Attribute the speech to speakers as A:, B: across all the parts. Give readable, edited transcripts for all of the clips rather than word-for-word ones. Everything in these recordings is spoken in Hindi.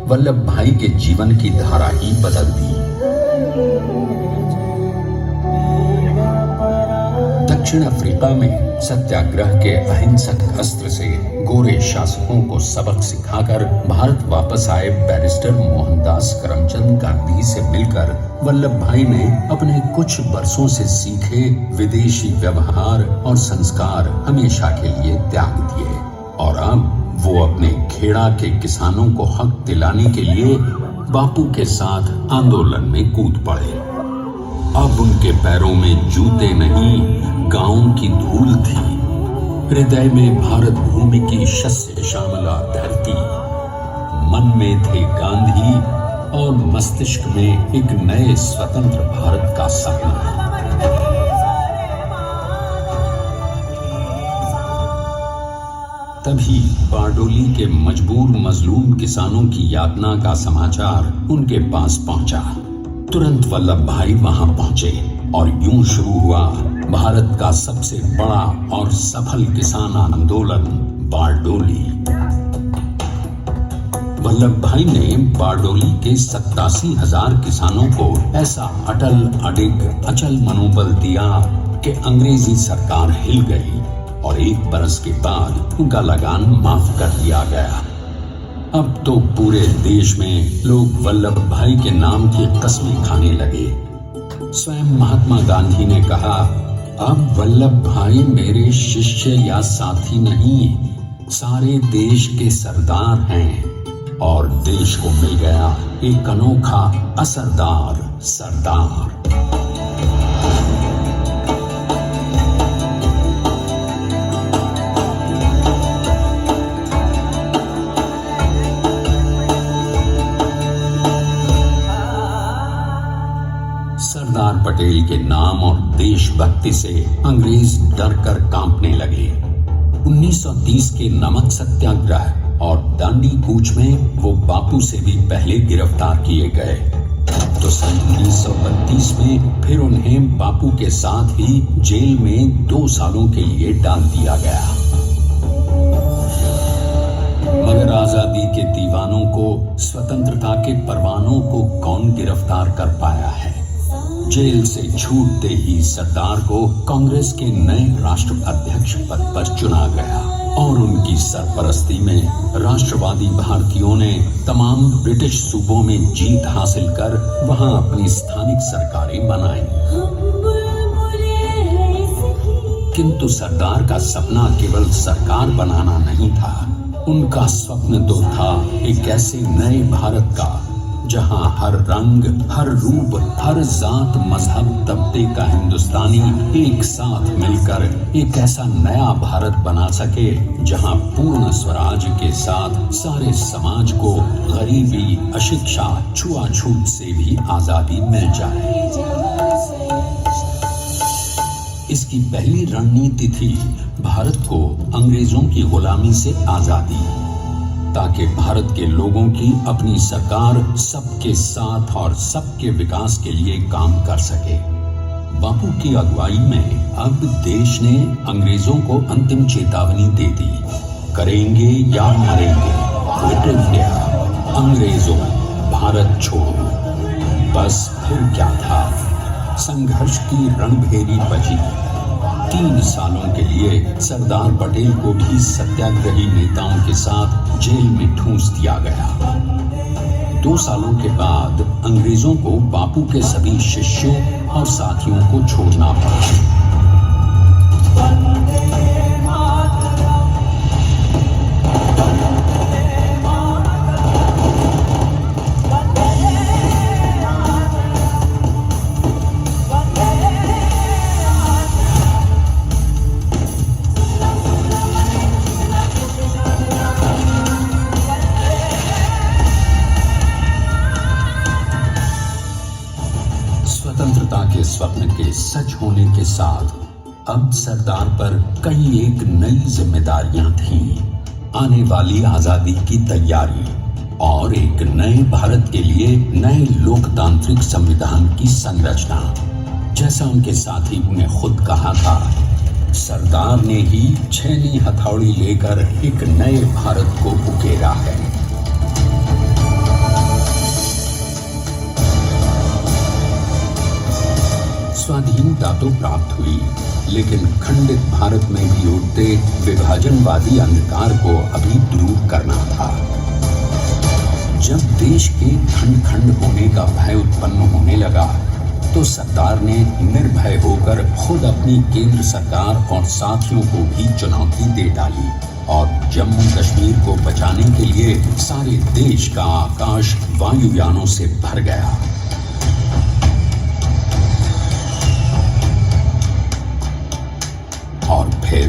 A: वल्लभ भाई के जीवन की धारा ही बदल दी। दक्षिण अफ्रीका में सत्याग्रह के अहिंसक अस्त्र से गोरे शासकों को सबक सिखाकर भारत वापस आए बैरिस्टर मोहनदास करमचंद गांधी से मिलकर वल्लभ भाई ने अपने कुछ बरसों से सीखे विदेशी व्यवहार और संस्कार हमेशा के लिए त्याग दिए और अब वो अपने खेड़ा के किसानों को हक दिलाने के लिए बापू के साथ आंदोलन में कूद पड़े। अब उनके पैरों में जूते नहीं, गांव की धूल थी। हृदय में भारत भूमि की शस्य श्यामला धरती, मन में थे गांधी और मस्तिष्क में एक नए स्वतंत्र भारत का सपना। तभी बारडोली के मजबूर मजलूम किसानों की यातना का समाचार उनके पास पहुंचा। तुरंत वल्लभ भाई वहां पहुंचे और यूं शुरू हुआ भारत का सबसे बड़ा और सफल किसान आंदोलन बारडोली। वल्लभ भाई ने बारडोली के 87,000 किसानों को ऐसा अटल अडिग अचल मनोबल दिया कि अंग्रेजी सरकार हिल गई और 1 बरस के बाद उनका लगान माफ कर दिया गया। अब तो पूरे देश में लोग वल्लभ भाई के नाम की कस्में खाने लगे। स्वयं महात्मा गांधी ने कहा, अब वल्लभ भाई मेरे शिष्य या साथी नहीं, सारे देश के सरदार हैं और देश को मिल गया एक अनोखा असरदार सरदार। सरदार पटेल के नाम और देशभक्ति से अंग्रेज डर कर कांपने लगे। 1930 के नमक सत्याग्रह और दांडी कूच में वो बापू से भी पहले गिरफ्तार किए गए तो सन 1932 में फिर उन्हें बापू के साथ ही जेल में 2 सालों के लिए डाल दिया गया। मगर आजादी के दीवानों को, स्वतंत्रता के परवानों को कौन गिरफ्तार कर पाया है। जेल से छूटते ही सरदार को कांग्रेस के नए राष्ट्राध्यक्ष पद पर चुना गया और उनकी सरपरस्ती में राष्ट्रवादी भारतीयों ने तमाम ब्रिटिश सूबों में जीत हासिल कर वहां अपनी स्थानिक सरकारें बनाई। किंतु सरदार का सपना केवल सरकार बनाना नहीं था। उनका स्वप्न तो था एक ऐसे नए भारत का जहां हर रंग, हर रूप, हर जात, मजहब, तबके का हिंदुस्तानी एक साथ मिलकर एक ऐसा नया भारत बना सके जहां पूर्ण स्वराज के साथ सारे समाज को गरीबी, अशिक्षा, छुआछूत से भी आजादी मिल जाए। इसकी पहली रणनीति थी भारत को अंग्रेजों की गुलामी से आजादी, ताकि भारत के लोगों की अपनी सरकार सबके साथ और सबके विकास के लिए काम कर सके। बापू की अगुवाई में अब देश ने अंग्रेजों को अंतिम चेतावनी दे दी, करेंगे या मरेंगे, क्विट इंडिया, अंग्रेजों भारत छोड़ो। बस फिर क्या था, संघर्ष की रणभेरी बजी। 3 सालों के लिए सरदार पटेल को भी सत्याग्रही नेताओं के साथ जेल में ठूंस दिया गया। 2 सालों के बाद अंग्रेजों को बापू के सभी शिष्यों और साथियों को छोड़ना पड़ा। स्वतंत्रता के स्वप्न के सच होने के साथ अब सरदार पर कई एक नई जिम्मेदारियां थीं। आने वाली आजादी की तैयारी और एक नए भारत के लिए नए लोकतांत्रिक संविधान की संरचना। जैसा उनके साथी ने खुद कहा था, सरदार ने ही 6वीं हथौड़ी लेकर एक नए भारत को उकेरा है। तो प्राप्त हुई, लेकिन खंडित भारत में भी उठते विभाजनवादी अंधकार को अभी दूर करना था। जब देश के खंड खंड होने का भय उत्पन्न होने लगा तो सरदार ने निर्भय होकर खुद अपनी केंद्र सरकार और साथियों को भी चुनौती दे डाली और जम्मू कश्मीर को बचाने के लिए सारे देश का आकाश वायुयानों से भर गया। और फिर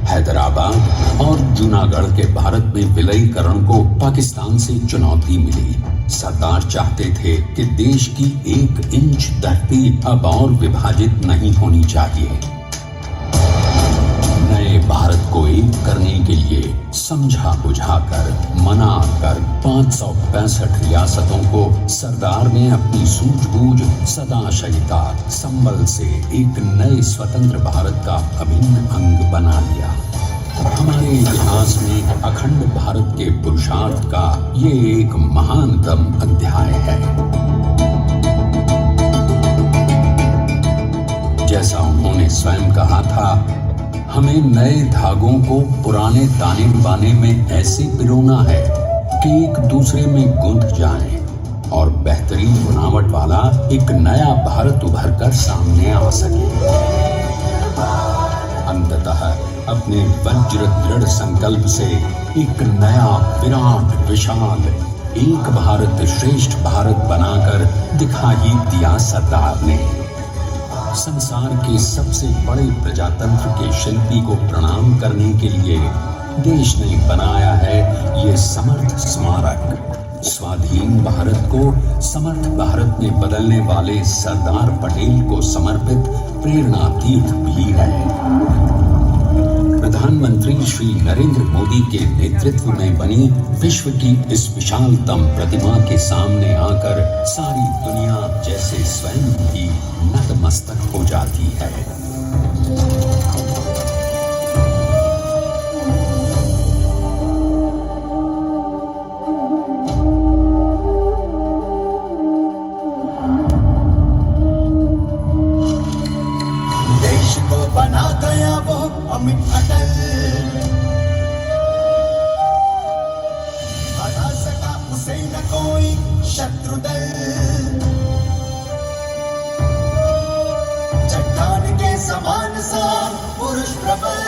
A: हैदराबाद और जूनागढ़ के भारत में विलयीकरण को पाकिस्तान से चुनौती मिली। सरदार चाहते थे कि देश की 1 इंच धरती अब और विभाजित नहीं होनी चाहिए। नए भारत को एक करने के लिए समझा बुझाकर मना कर 565 रियासतों को सरदार ने अपनी सूझबूझ सदाशयिता संबल से एक नए स्वतंत्र भारत का अभिन्न अंग बना लिया। हमारे इतिहास में अखंड भारत के पुरुषार्थ का ये एक महानतम अध्याय है। जैसा उन्होंने स्वयं कहा था, हमें नए धागों को पुराने ताने बाने में ऐसे पिरोना है कि एक दूसरे में गुंथ जाएं और बेहतरीन बनावट वाला एक नया भारत उभर कर सामने आ सके। अंततः अपने वज्र दृढ़ संकल्प से एक नया विराट विशाल एक भारत श्रेष्ठ भारत बनाकर दिखा ही दिया सरदार ने। संसार के सबसे बड़े प्रजातंत्र के शिल्पी को प्रणाम करने के लिए देश ने बनाया है ये समर्थ स्मारक। स्वाधीन भारत को समर्थ भारत में बदलने वाले सरदार पटेल को समर्पित प्रेरणा तीर्थ भी है। प्रधानमंत्री श्री नरेंद्र मोदी के नेतृत्व में बनी विश्व की इस विशालतम प्रतिमा के सामने आकर सारी दुनिया जैसे स्वयं भी नतमस्तक हो जाती है।
B: देश को बना गया वो अमित अटल, हरा सका उसे न कोई शत्रु दल। चट्टान के समान सा पुरुष प्रबल,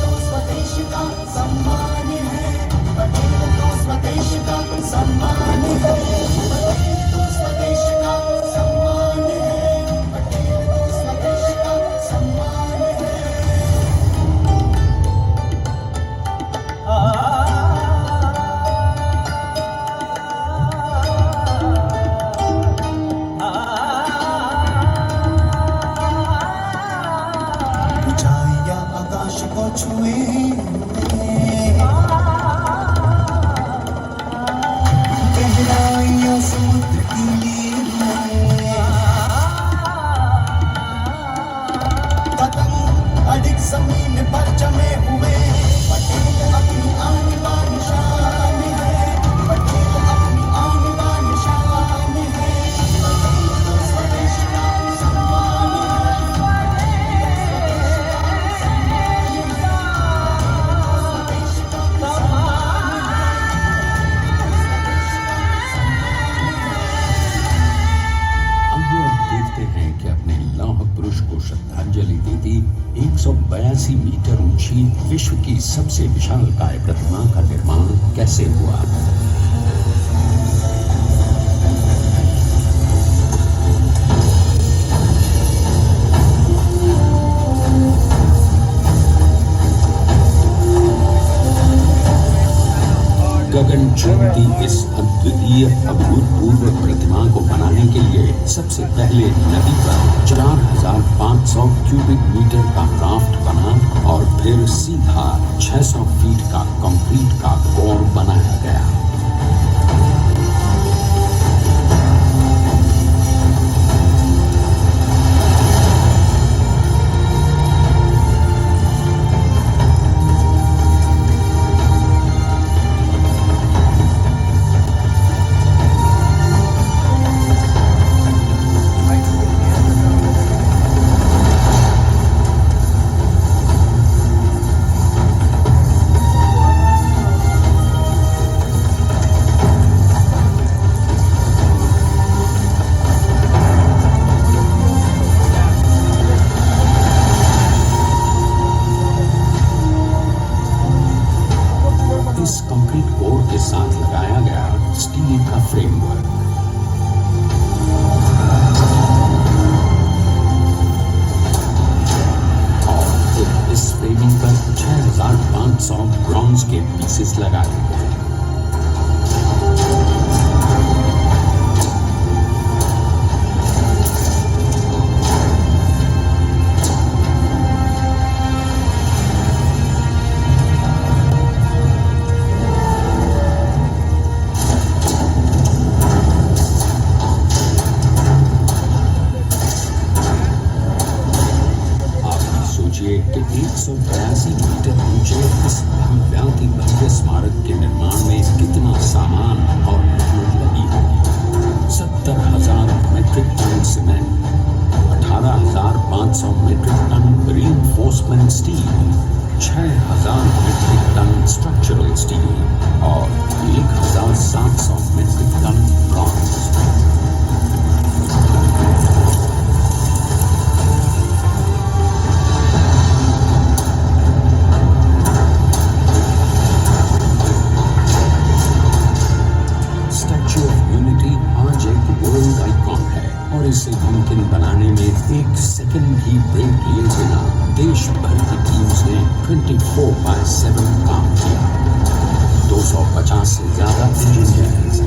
B: तो स्वदेश का सम्मान है, पटेल तो स्वदेश का सम्मान है, पटेल तो स्वदेश का सम्मान है, पटेल तो स्वदेश का सम्मान है। ऊंचाइयां आकाश को छुए, गहराइयां समुद्र की लीन है, कदम अडिग जमीन पर जमे हुए, पटेल अपनी आन बान शान है, पटेल अपनी आन बान शान है, पटेल तो स्वदेश का सम्मान है, स्वदेश का सम्मान
A: आइए अब देखते हैं कि अपने लौह पुरुष को श्रद्धांजलि देती 182 मीटर ऊंची विश्व की सबसे विशालकाय प्रतिमा का निर्माण कैसे हुआ। गगनचुंबी इस अद्वितीय अभूतपूर्व प्रतिमा को बनाने के लिए सबसे पहले नदी पर 4500 क्यूबिक मीटर का राफ्ट बना और फिर सीधा 600 फीट का कंक्रीट का कोर बनाया गया। फ्रेमवर्क। और इस फ्रेमिंग पर 6500 ब्रॉन्ज के पीसेस लगाए गए। कि 182 मीटर ऊंचे इस भव्य स्मारक के निर्माण में कितना सामान और मेहनत लगी होगी। 70,000 metric ton cement, 18,500 metric ton reinforcement steel, 6,000 metric ton structural steel और 1,700 मेट्रिक टन ब्रॉन्ज। इसे मुमकिन बनाने में एक सेकंड भी ब्रेक लिए बिना देश भर की टीम्स ने 24/7 काम किया। 250 से ज्यादा इंजीनियर्स,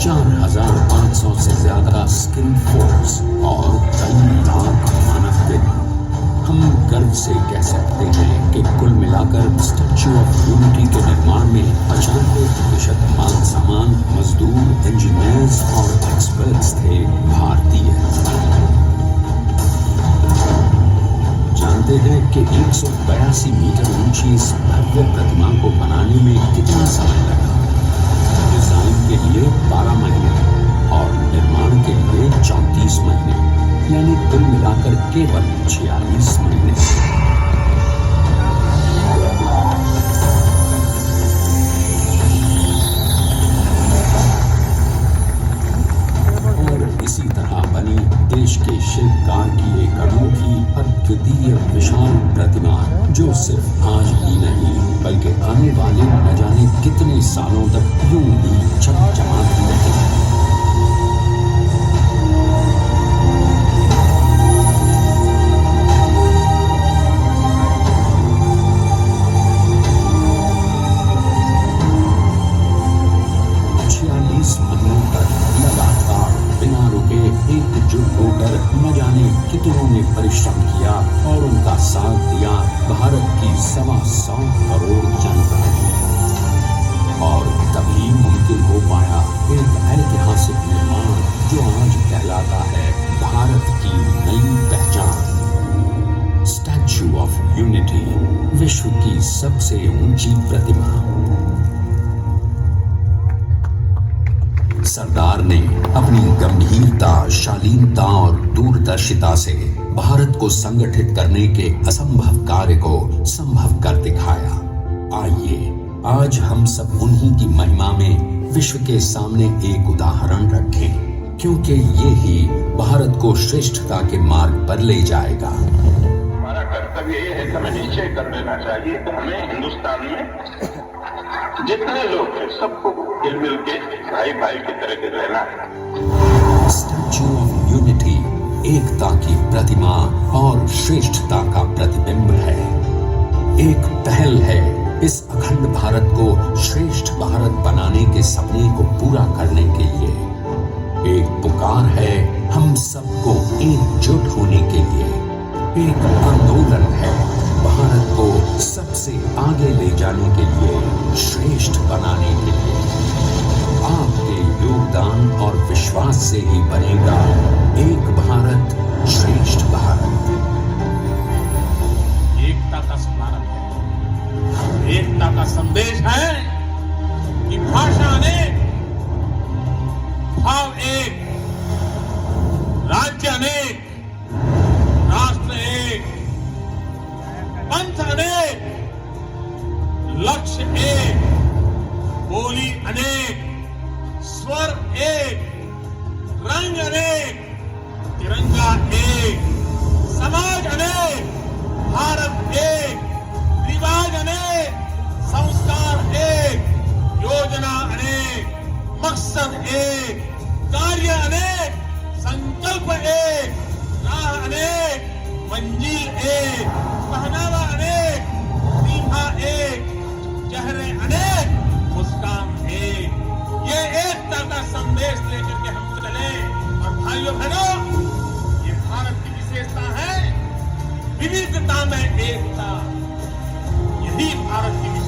A: 4,500 से ज्यादा स्किल फोर्स और कई लाख मानव दिन। हम गर्व से कह सकते हैं कि कुल मिलाकर स्टैच्यू ऑफ यूनिटी के निर्माण में 95% माल सामान, मजदूर, इंजीनियर्स और एक्सपर्ट्स थे भारतीय। जानते हैं कि 182 मीटर ऊंची इस भव्य प्रतिमा को बनाने में कितना समय लगा? डिजाइन के लिए 12 महीने और निर्माण के लिए 34 महीने, यानी कुल मिलाकर केवल 46 महीने। और इसी तरह बनी देश के शिल्पकार की एक अनोखी अद्वितीय विशाल प्रतिमा, जो सिर्फ आज ही नहीं बल्कि आने वाले न जाने कितने सालों तक यूं ही चमचमाती रहेगी। न जाने कितनों ने परिश्रम किया और उनका साथ दिया भारत की 125 करोड़ जनता ने। और तभी मुमकिन हो पाया एक ऐतिहासिक निर्माण जो आज कहलाता है भारत की नई पहचान। स्टैच्यू ऑफ यूनिटी, विश्व की सबसे ऊंची प्रतिमा। सरदार ने अपनी गंभीरता, शालीनता और दूरदर्शिता से भारत को संगठित करने के असंभव कार्य को संभव कर दिखाया। आइए आज हम सब उन्हीं की महिमा में विश्व के सामने एक उदाहरण रखें, क्योंकि ये ही भारत को श्रेष्ठता के मार्ग पर ले जाएगा।
C: हमारा कर्तव्य ये है कि हमें निश्चय कर लेना चाहिए कि हमें हिंदुस्तान में जितने लोग हैं सबको मिल के भाई भाई की तरह के रहना है।
A: स्टैच्यू ऑफ यूनिटी एकता की प्रतिमा और श्रेष्ठता का प्रतिबिंब है। एक पहल है इस अखंड भारत को श्रेष्ठ भारत बनाने के सपने को पूरा करने के लिए। एक पुकार है हम सबको एकजुट होने के लिए। एक आंदोलन है भारत को सबसे आगे ले जाने के लिए, श्रेष्ठ बनाने के लिए। आपके योगदान और विश्वास से ही बनेगा एक भारत श्रेष्ठ भारत।
D: एकता का स्मारक है, एकता का संदेश है कि भाषा अनेक, भाव एक, राज्य अनेक, राष्ट्र एक, पंथ अनेक, लक्ष्य एक, बोली अनेक, स्वर एक, रंग अनेक, तिरंगा एक, समाज अनेक, भारत एक, रिवाज अनेक, संस्कार एक, योजना अनेक, मकसद एक, कार्य अनेक, संकल्प एक, राह अनेक, मंजिल एक, पहनावा अनेक, सीमा एक, चेहरे अनेक, मुस्कान एक। ये एकता का संदेश लेकर के हम चले। और भाइयों बहनों, ये भारत की विशेषता है, विविधता में एकता। यही भारत की